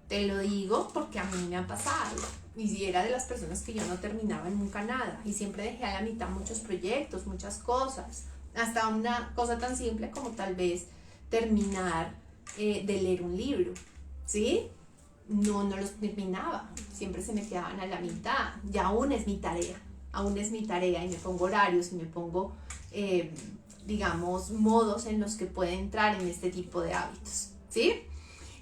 Te lo digo porque a mí me ha pasado. Y si era de las personas que yo no terminaba nunca nada. Y siempre dejé a la mitad muchos proyectos, muchas cosas. Hasta una cosa tan simple como tal vez terminar de leer un libro. ¿Sí? No los terminaba. Siempre se me quedaban a la mitad. Y aún es mi tarea. Aún es mi tarea. Y me pongo horarios y me pongo digamos, modos en los que puede entrar en este tipo de hábitos, ¿sí?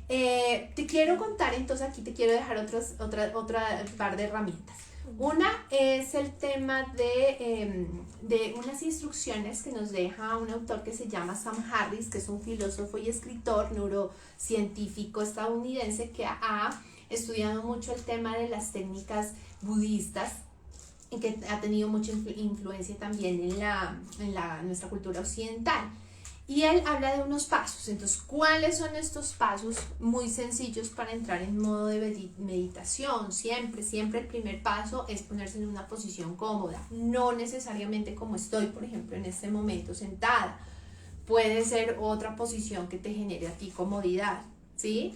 Te quiero contar, entonces aquí te quiero dejar otra par de herramientas. Una es el tema de unas instrucciones que nos deja un autor que se llama Sam Harris, que es un filósofo y escritor neurocientífico estadounidense que ha estudiado mucho el tema de las técnicas budistas, que ha tenido mucha influencia también en nuestra cultura occidental. Y él habla de unos pasos. Entonces, ¿cuáles son estos pasos muy sencillos para entrar en modo de meditación? Siempre el primer paso es ponerse en una posición cómoda. No necesariamente como estoy, por ejemplo, en este momento sentada. Puede ser otra posición que te genere a ti comodidad, ¿sí?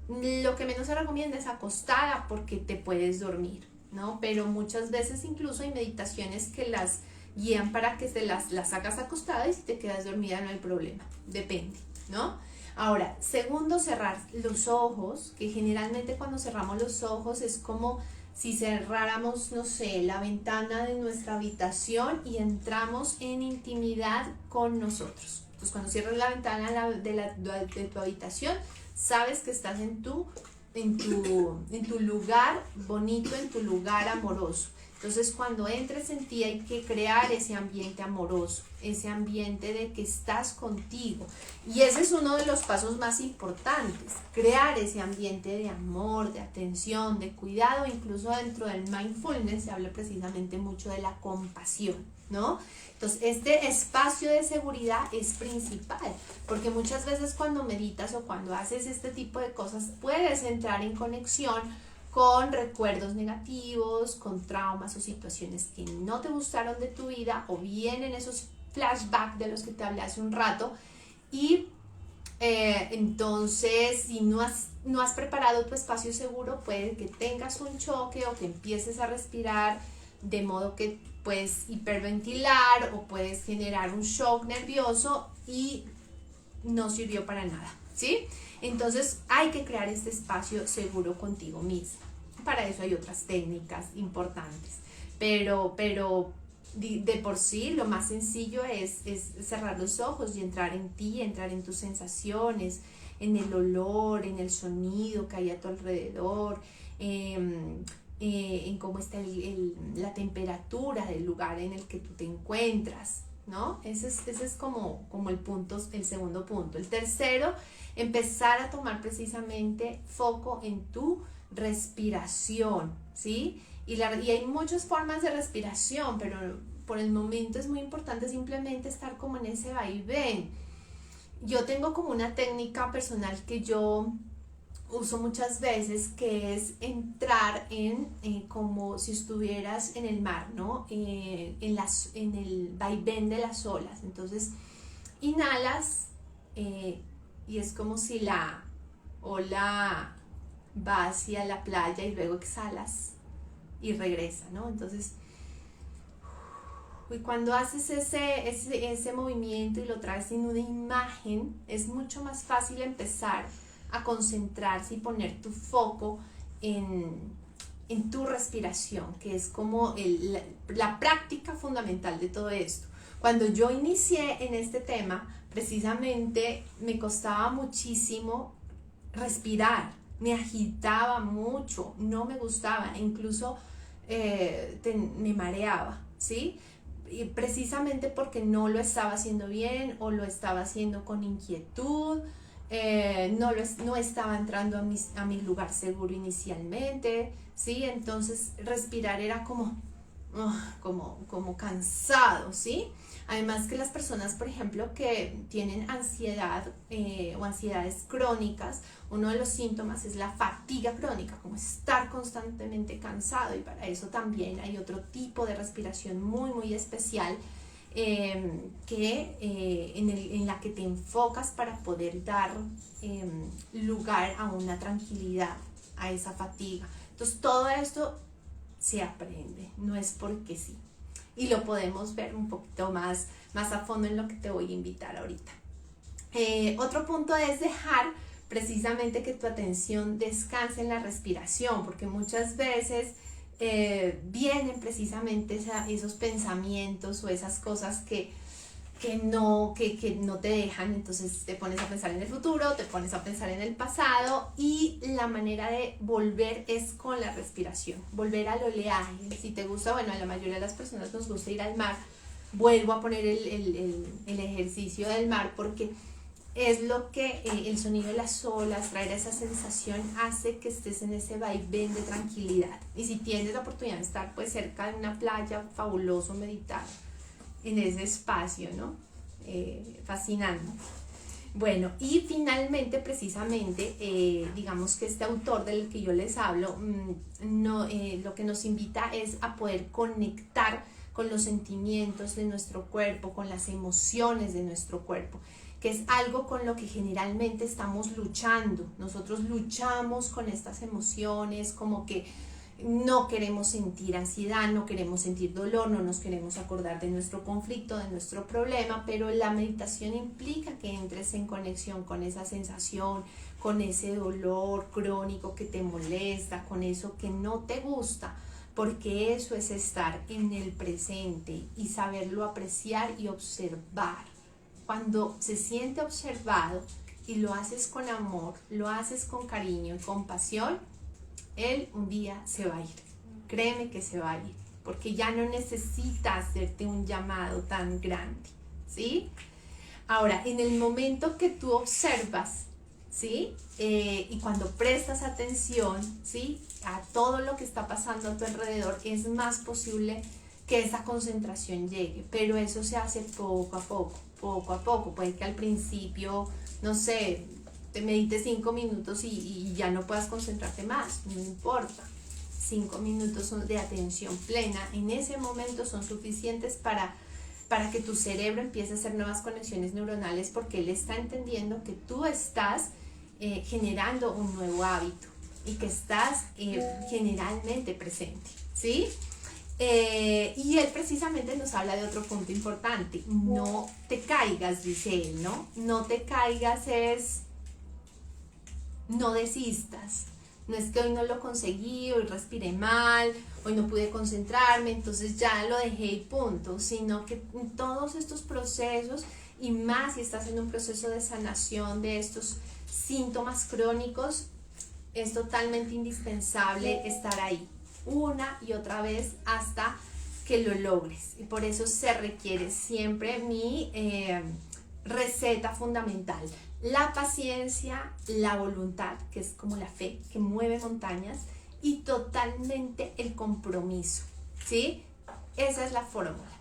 Lo que menos se recomienda es acostada porque te puedes dormir, ¿no? Pero muchas veces incluso hay meditaciones que las guían para que las hagas acostada y si te quedas dormida no hay problema, depende, ¿no? Ahora, segundo, cerrar los ojos, que generalmente cuando cerramos los ojos es como si cerráramos, no sé, la ventana de nuestra habitación y entramos en intimidad con nosotros. Entonces, cuando cierras la ventana de tu habitación, sabes que estás en tu lugar bonito, en tu lugar amoroso. Entonces, cuando entres en ti hay que crear ese ambiente amoroso, ese ambiente de que estás contigo. Y ese es uno de los pasos más importantes, crear ese ambiente de amor, de atención, de cuidado. Incluso dentro del mindfulness se habla precisamente mucho de la compasión, ¿no? Entonces, este espacio de seguridad es principal, porque muchas veces cuando meditas o cuando haces este tipo de cosas, puedes entrar en conexión con recuerdos negativos, con traumas o situaciones que no te gustaron de tu vida, o vienen esos flashbacks de los que te hablé hace un rato, y entonces si no has preparado tu espacio seguro, puede que tengas un choque o que empieces a respirar de modo que puedes hiperventilar o puedes generar un shock nervioso y no sirvió para nada, ¿sí? Entonces hay que crear este espacio seguro contigo mismo. Para eso hay otras técnicas importantes, pero De por sí, lo más sencillo es cerrar los ojos y entrar en ti, entrar en tus sensaciones, en el olor, en el sonido que hay a tu alrededor, en cómo está la temperatura del lugar en el que tú te encuentras, ¿no? Ese es como el punto, el segundo punto. El tercero, empezar a tomar precisamente foco en tu respiración, ¿sí? Y hay muchas formas de respiración, pero por el momento es muy importante simplemente estar como en ese vaivén. Yo tengo como una técnica personal que yo uso muchas veces, que es entrar en como si estuvieras en el mar, ¿no? En el vaivén de las olas. Entonces, inhalas y es como si la ola va hacia la playa y luego exhalas y regresa, ¿no? Entonces, y cuando haces ese movimiento y lo traes en una imagen, es mucho más fácil empezar a concentrarse y poner tu foco en tu respiración, que es como la práctica fundamental de todo esto. Cuando yo inicié en este tema, precisamente me costaba muchísimo respirar, me agitaba mucho, no me gustaba, incluso me mareaba, ¿sí? Y precisamente porque no lo estaba haciendo bien o lo estaba haciendo con inquietud, no estaba entrando a mi lugar seguro inicialmente, ¿sí? Entonces respirar era como cansado, ¿sí? Además que las personas, por ejemplo, que tienen ansiedad o ansiedades crónicas, uno de los síntomas es la fatiga crónica, como estar constantemente cansado, y para eso también hay otro tipo de respiración muy, muy especial en la que te enfocas para poder dar lugar a una tranquilidad, a esa fatiga. Entonces todo esto se aprende, no es porque sí. Y lo podemos ver un poquito más a fondo en lo que te voy a invitar ahorita. Otro punto es dejar precisamente que tu atención descanse en la respiración, porque muchas veces vienen precisamente esos pensamientos o esas cosas que no te dejan. Entonces te pones a pensar en el futuro, te pones a pensar en el pasado, y la manera de volver es con la respiración, volver al oleaje. Si te gusta, bueno, a la mayoría de las personas nos gusta ir al mar, vuelvo a poner el ejercicio del mar, porque es lo que el sonido de las olas, traer esa sensación, hace que estés en ese vaivén de tranquilidad. Y si tienes la oportunidad de estar pues cerca de una playa, fabuloso meditar en ese espacio, ¿no? Fascinante. Bueno, y finalmente, precisamente, digamos que este autor del que yo les hablo, lo que nos invita es a poder conectar con los sentimientos de nuestro cuerpo, con las emociones de nuestro cuerpo, que es algo con lo que generalmente estamos luchando. Nosotros luchamos con estas emociones, como que no queremos sentir ansiedad, no queremos sentir dolor, no nos queremos acordar de nuestro conflicto, de nuestro problema, pero la meditación implica que entres en conexión con esa sensación, con ese dolor crónico que te molesta, con eso que no te gusta, porque eso es estar en el presente y saberlo apreciar y observar. Cuando se siente observado y lo haces con amor, lo haces con cariño y compasión, él un día se va a ir. Créeme que se va a ir, porque ya no necesita hacerte un llamado tan grande, ¿sí? Ahora, en el momento que tú observas, ¿sí? Y cuando prestas atención, ¿sí? A todo lo que está pasando a tu alrededor, es más posible que esa concentración llegue, pero eso se hace poco a poco, poco a poco. Puede que al principio, no sé, te medites 5 minutos y ya no puedas concentrarte más, no importa. 5 minutos de atención plena en ese momento son suficientes para que tu cerebro empiece a hacer nuevas conexiones neuronales, porque él está entendiendo que tú estás generando un nuevo hábito y que estás generalmente presente, ¿sí? Y él precisamente nos habla de otro punto importante: no te caigas, dice él, ¿no? No te caigas es no desistas, No es que hoy no lo conseguí, hoy respiré mal, hoy no pude concentrarme, entonces ya lo dejé y punto, sino que en todos estos procesos, y más si estás en un proceso de sanación de estos síntomas crónicos, es totalmente indispensable estar ahí una y otra vez hasta que lo logres. Y por eso se requiere siempre mi receta fundamental: la paciencia, la voluntad, que es como la fe que mueve montañas, y totalmente el compromiso, ¿sí? Esa es la fórmula.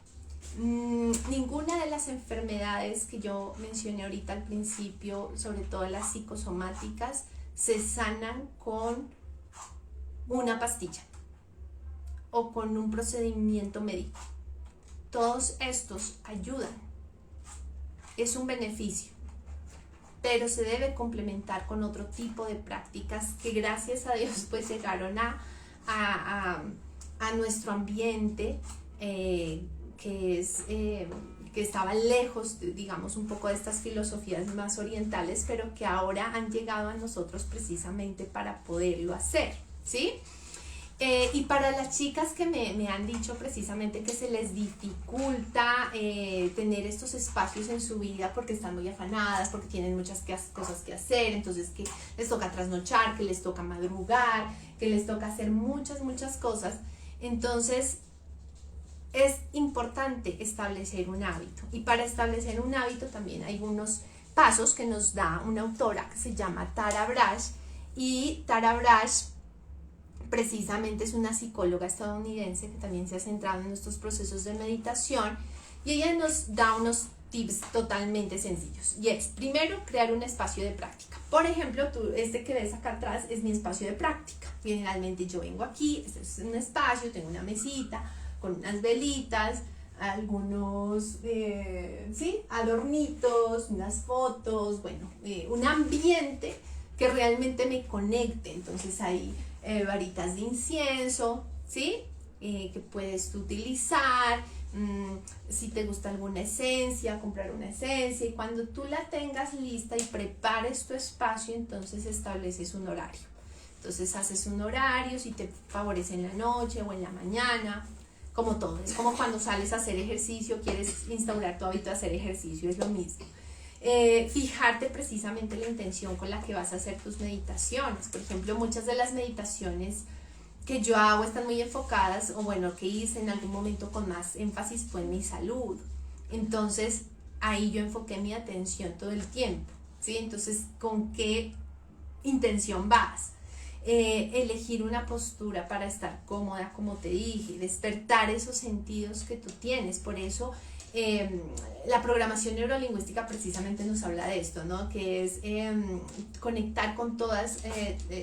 Ninguna de las enfermedades que yo mencioné ahorita al principio, sobre todo las psicosomáticas, se sanan con una pastilla o con un procedimiento médico. Todos estos ayudan, es un beneficio, pero se debe complementar con otro tipo de prácticas que gracias a Dios pues llegaron a nuestro ambiente, que estaba lejos, digamos, un poco de estas filosofías más orientales, pero que ahora han llegado a nosotros precisamente para poderlo hacer, ¿sí? Y para las chicas que me han dicho precisamente que se les dificulta tener estos espacios en su vida porque están muy afanadas, porque tienen muchas cosas que hacer, entonces que les toca trasnochar, que les toca madrugar, que les toca hacer muchas cosas, entonces es importante establecer un hábito. Y para establecer un hábito también hay unos pasos que nos da una autora que se llama Tara Brach, y Tara Brach precisamente es una psicóloga estadounidense que también se ha centrado en estos procesos de meditación, y ella nos da unos tips totalmente sencillos, y es: primero, crear un espacio de práctica. Por ejemplo, este que ves acá atrás es mi espacio de práctica. Generalmente yo vengo aquí, este es un espacio, tengo una mesita con unas velitas, algunos adornitos, unas fotos, bueno, un ambiente que realmente me conecte. Entonces hay varitas de incienso, ¿sí? Que puedes tú utilizar, si te gusta alguna esencia, comprar una esencia, y cuando tú la tengas lista y prepares tu espacio, entonces estableces un horario. Entonces haces un horario, si te favorece en la noche o en la mañana, como todo. Es como cuando sales a hacer ejercicio, quieres instaurar tu hábito de hacer ejercicio, es lo mismo. Fijarte precisamente la intención con la que vas a hacer tus meditaciones. Por ejemplo, muchas de las meditaciones que yo hago están muy enfocadas, o bueno, que hice en algún momento con más énfasis fue en mi salud. Entonces, ahí yo enfoqué mi atención todo el tiempo, ¿sí? Entonces, ¿con qué intención vas? Elegir una postura para estar cómoda, como te dije, despertar esos sentidos que tú tienes. Por eso la programación neurolingüística precisamente nos habla de esto, ¿no? Que es conectar con todos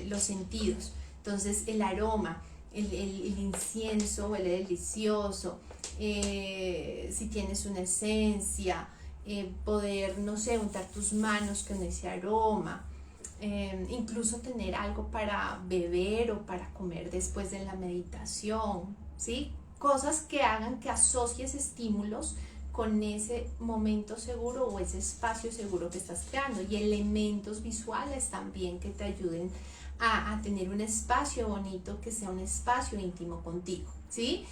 los sentidos. Entonces el aroma, el incienso huele delicioso, si tienes una esencia, poder, no sé, untar tus manos con ese aroma. Incluso tener algo para beber o para comer después de la meditación, ¿sí? Cosas que hagan que asocies estímulos con ese momento seguro o ese espacio seguro que estás creando, y elementos visuales también que te ayuden a tener un espacio bonito, que sea un espacio íntimo contigo, ¿sí?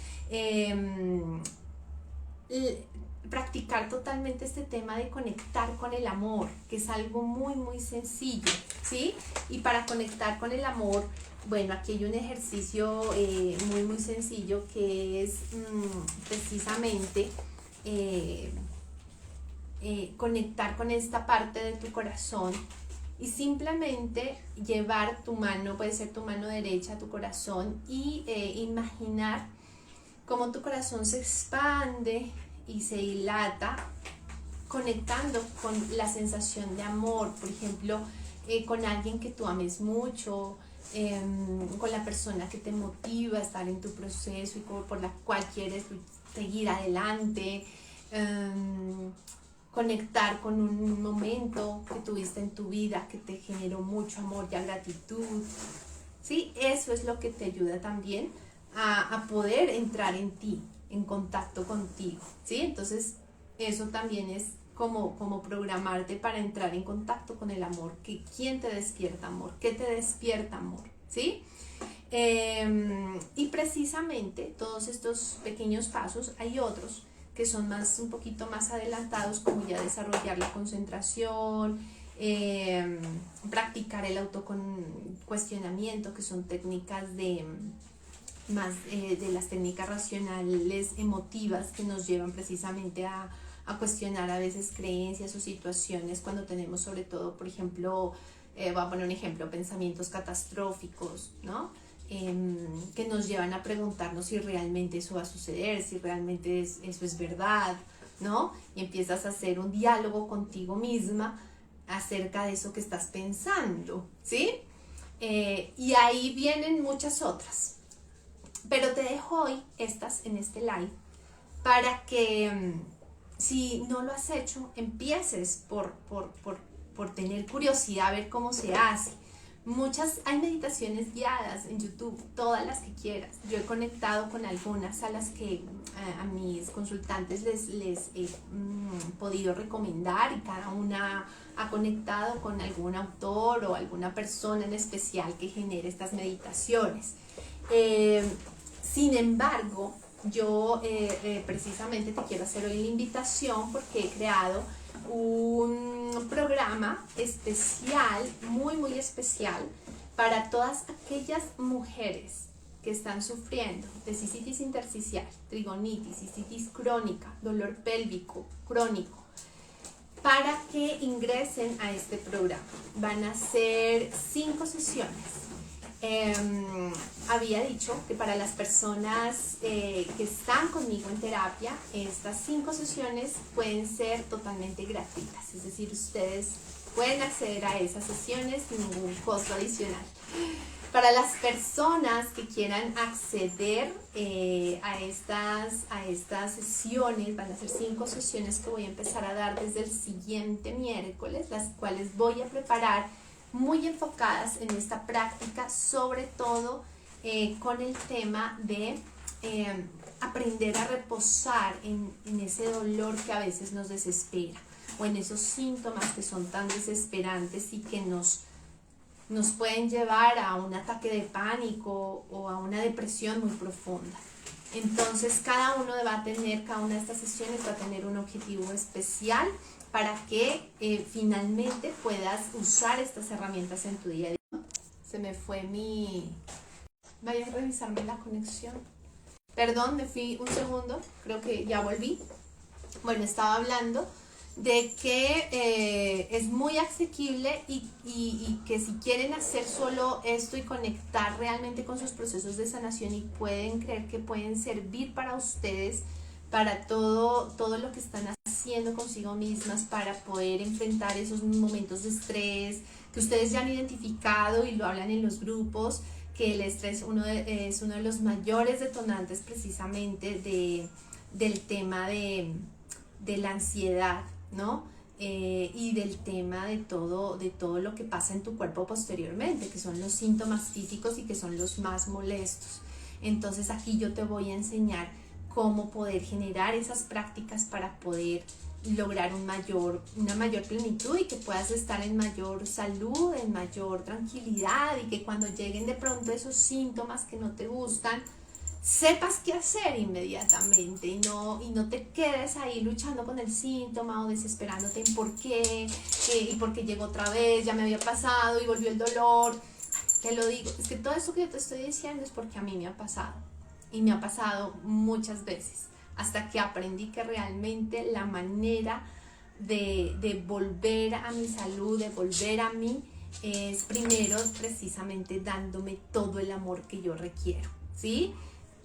Practicar totalmente este tema de conectar con el amor, que es algo muy sencillo, ¿sí? Y para conectar con el amor, bueno, aquí hay un ejercicio muy sencillo, que es precisamente conectar con esta parte de tu corazón, y simplemente llevar tu mano, puede ser tu mano derecha, a tu corazón, y imaginar cómo tu corazón se expande y se dilata, conectando con la sensación de amor, por ejemplo, con alguien que tú ames mucho, con la persona que te motiva a estar en tu proceso y por la cual quieres seguir adelante, conectar con un momento que tuviste en tu vida que te generó mucho amor y gratitud, ¿sí? Eso es lo que te ayuda también a poder entrar en ti, en contacto contigo, ¿sí? Entonces eso también es como programarte para entrar en contacto con el amor. ¿Quién te despierta amor? ¿Qué te despierta amor? ¿sí? Y precisamente todos estos pequeños pasos, hay otros que son un poquito más adelantados, como ya desarrollar la concentración, practicar el autocuestionamiento, que son técnicas de las técnicas racionales emotivas que nos llevan precisamente a cuestionar a veces creencias o situaciones cuando tenemos, sobre todo, por ejemplo, voy a poner un ejemplo, pensamientos catastróficos, ¿no? Que nos llevan a preguntarnos si realmente eso va a suceder, si realmente eso es verdad, ¿no? Y empiezas a hacer un diálogo contigo misma acerca de eso que estás pensando, ¿sí? Y ahí vienen muchas otras, pero te dejo hoy estas en este live para que si no lo has hecho, empieces por tener curiosidad a ver cómo se hace. Hay meditaciones guiadas en YouTube, todas las que quieras. Yo he conectado con algunas a las que a mis consultantes les he podido recomendar, y cada una ha conectado con algún autor o alguna persona en especial que genere estas meditaciones. Sin embargo, yo precisamente te quiero hacer hoy la invitación porque he creado un programa especial, muy especial, para todas aquellas mujeres que están sufriendo de cistitis intersticial, trigonitis, cistitis crónica, dolor pélvico crónico, para que ingresen a este programa. Van a ser 5 sesiones. Había dicho que para las personas que están conmigo en terapia, estas 5 sesiones pueden ser totalmente gratuitas, es decir, ustedes pueden acceder a esas sesiones sin ningún costo adicional. Para las personas que quieran acceder a estas sesiones, van a ser 5 sesiones que voy a empezar a dar desde el siguiente miércoles, las cuales voy a preparar muy enfocadas en esta práctica, sobre todo con el tema de aprender a reposar en ese dolor que a veces nos desespera, o en esos síntomas que son tan desesperantes y que nos pueden llevar a un ataque de pánico o a una depresión muy profunda. Entonces cada una de estas sesiones va a tener un objetivo especial para que finalmente puedas usar estas herramientas en tu día a día. Se me fue Vaya a revisarme la conexión. Perdón, me fui un segundo, creo que ya volví. Bueno, estaba hablando de que es muy asequible y que si quieren hacer solo esto y conectar realmente con sus procesos de sanación y pueden creer que pueden servir para ustedes, para todo lo que están haciendo consigo mismas, para poder enfrentar esos momentos de estrés que ustedes ya han identificado y lo hablan en los grupos, que el estrés es uno de los mayores detonantes precisamente del tema de la ansiedad, ¿no? Y del tema de todo lo que pasa en tu cuerpo posteriormente, que son los síntomas físicos y que son los más molestos. Entonces aquí yo te voy a enseñar cómo poder generar esas prácticas para poder lograr una mayor plenitud y que puedas estar en mayor salud, en mayor tranquilidad, y que cuando lleguen de pronto esos síntomas que no te gustan, sepas qué hacer inmediatamente y no te quedes ahí luchando con el síntoma o desesperándote en por qué, y por qué llegó otra vez, ya me había pasado y volvió el dolor. Te lo digo, es que todo eso que yo te estoy diciendo es porque a mí me ha pasado, y me ha pasado muchas veces, hasta que aprendí que realmente la manera de volver a mi salud, de volver a mí, es primero precisamente dándome todo el amor que yo requiero, ¿sí?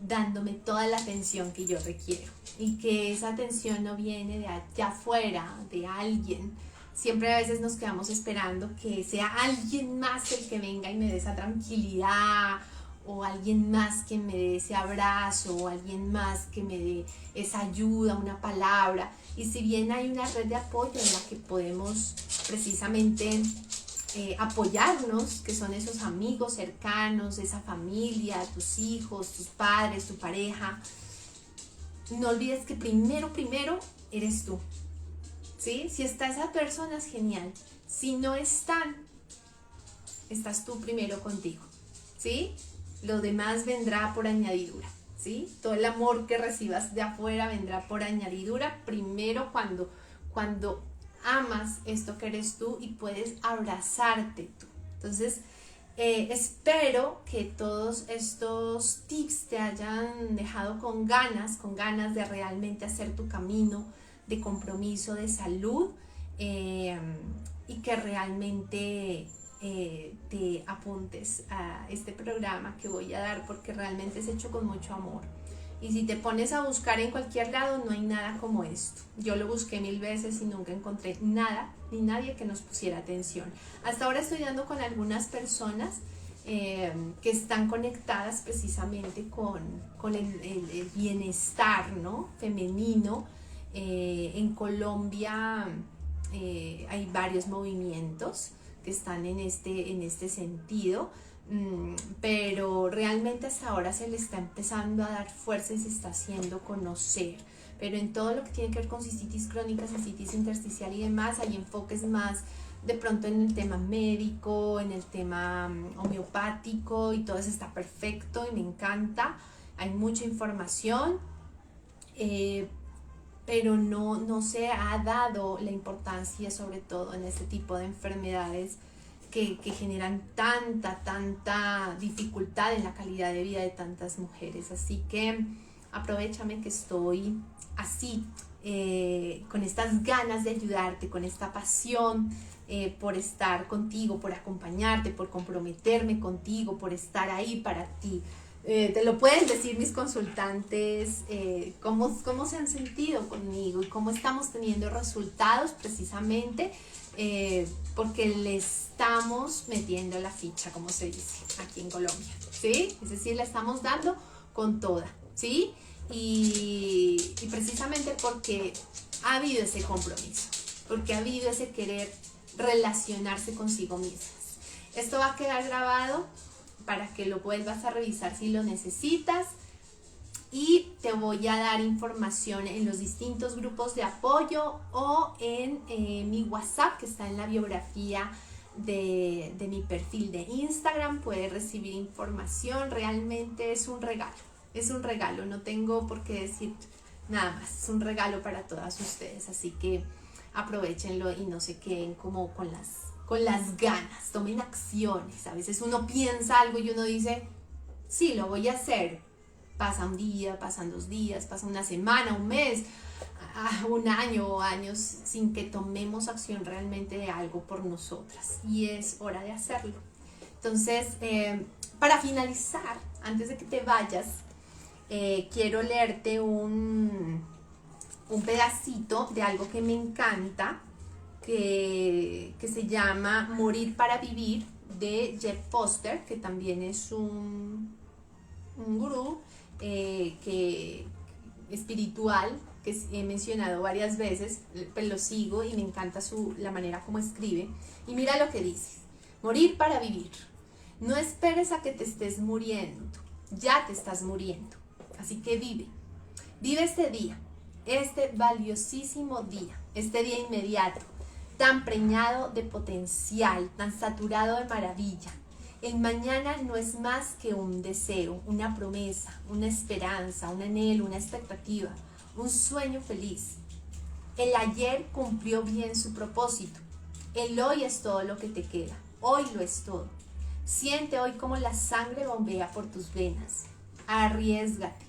Dándome toda la atención que yo requiero, y que esa atención no viene de allá afuera, de alguien. Siempre a veces nos quedamos esperando que sea alguien más el que venga y me dé esa tranquilidad, o alguien más que me dé ese abrazo, o alguien más que me dé esa ayuda, una palabra. Y si bien hay una red de apoyo en la que podemos precisamente apoyarnos, que son esos amigos cercanos, esa familia, tus hijos, tus padres, tu pareja, no olvides que primero eres tú, ¿sí? Si está esa persona es genial, si no estás tú primero contigo, ¿sí? Lo demás vendrá por añadidura, ¿sí? Todo el amor que recibas de afuera vendrá por añadidura, primero cuando amas esto que eres tú y puedes abrazarte tú. Entonces, espero que todos estos tips te hayan dejado con ganas de realmente hacer tu camino de compromiso, de salud, y que realmente te apuntes a este programa que voy a dar, porque realmente es hecho con mucho amor. Y si te pones a buscar en cualquier lado, no hay nada como esto. Yo lo busqué 1000 veces y nunca encontré nada ni nadie que nos pusiera atención. Hasta ahora estoy dando con algunas personas que están conectadas precisamente con el bienestar, ¿no?, femenino. En Colombia hay varios movimientos que están en este sentido. Pero realmente hasta ahora se le está empezando a dar fuerza y se está haciendo conocer, pero en todo lo que tiene que ver con cistitis crónica, cistitis intersticial y demás, hay enfoques más de pronto en el tema médico, en el tema homeopático, y todo eso está perfecto y me encanta, hay mucha información, pero no se ha dado la importancia, sobre todo en este tipo de enfermedades que generan tanta dificultad en la calidad de vida de tantas mujeres. Así que aprovéchame que estoy así, con estas ganas de ayudarte, con esta pasión por estar contigo, por acompañarte, por comprometerme contigo, por estar ahí para ti. Te lo pueden decir mis consultantes, cómo se han sentido conmigo y cómo estamos teniendo resultados, precisamente porque le estamos metiendo la ficha, como se dice aquí en Colombia, ¿sí? Es decir, la estamos dando con toda, ¿sí? Y precisamente porque ha habido ese compromiso, porque ha habido ese querer relacionarse consigo mismas. Esto va a quedar grabado para que lo vuelvas a revisar si lo necesitas, y te voy a dar información en los distintos grupos de apoyo o en mi WhatsApp, que está en la biografía de mi perfil de Instagram. Puedes recibir información, realmente es un regalo, no tengo por qué decir nada más, es un regalo para todas ustedes, así que aprovechenlo y no se queden como con las ganas, tomen acciones. A veces uno piensa algo y uno dice, sí, lo voy a hacer. Pasa un día, pasan 2 días, pasa una semana, un mes, un año o años sin que tomemos acción realmente de algo por nosotras, y es hora de hacerlo. Entonces, para finalizar, antes de que te vayas, quiero leerte un pedacito de algo que me encanta, que se llama Morir para Vivir, de Jeff Foster, que también es un gurú espiritual, que he mencionado varias veces, pues lo sigo y me encanta la manera como escribe. Y mira lo que dice: morir para vivir. No esperes a que te estés muriendo, ya te estás muriendo. Así que vive este día, este valiosísimo día, este día inmediato, tan preñado de potencial, tan saturado de maravilla. El mañana no es más que un deseo, una promesa, una esperanza, un anhelo, una expectativa, un sueño feliz. El ayer cumplió bien su propósito. El hoy es todo lo que te queda. Hoy lo es todo. Siente hoy cómo la sangre bombea por tus venas. Arriésgate.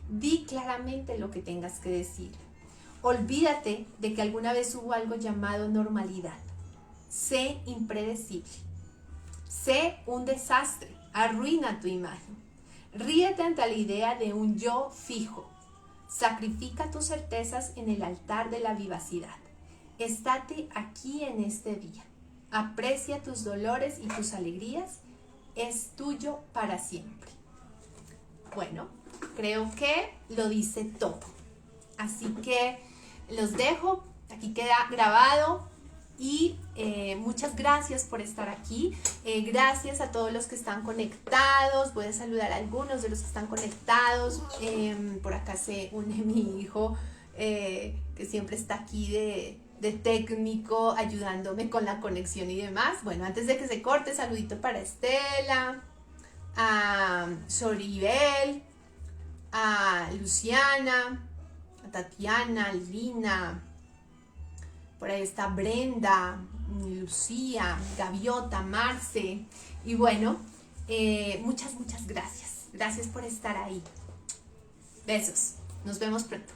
Di claramente lo que tengas que decir. Olvídate de que alguna vez hubo algo llamado normalidad. Sé impredecible. Sé un desastre, arruina tu imagen. Ríete ante la idea de un yo fijo. Sacrifica tus certezas en el altar de la vivacidad. Estate aquí en este día. Aprecia tus dolores y tus alegrías. Es tuyo para siempre. Bueno, creo que lo dice todo. Así que los dejo. Aquí queda grabado. Y muchas gracias por estar aquí, gracias a todos los que están conectados. Voy a saludar a algunos de los que están conectados. Por acá se une mi hijo, que siempre está aquí de técnico, ayudándome con la conexión y demás. Bueno, antes de que se corte, saludito para Estela, Soribel, a Luciana, a Tatiana, Lina, por ahí está Brenda, Lucía, Gaviota, Marce. Y bueno, muchas gracias. Gracias por estar ahí. Besos. Nos vemos pronto.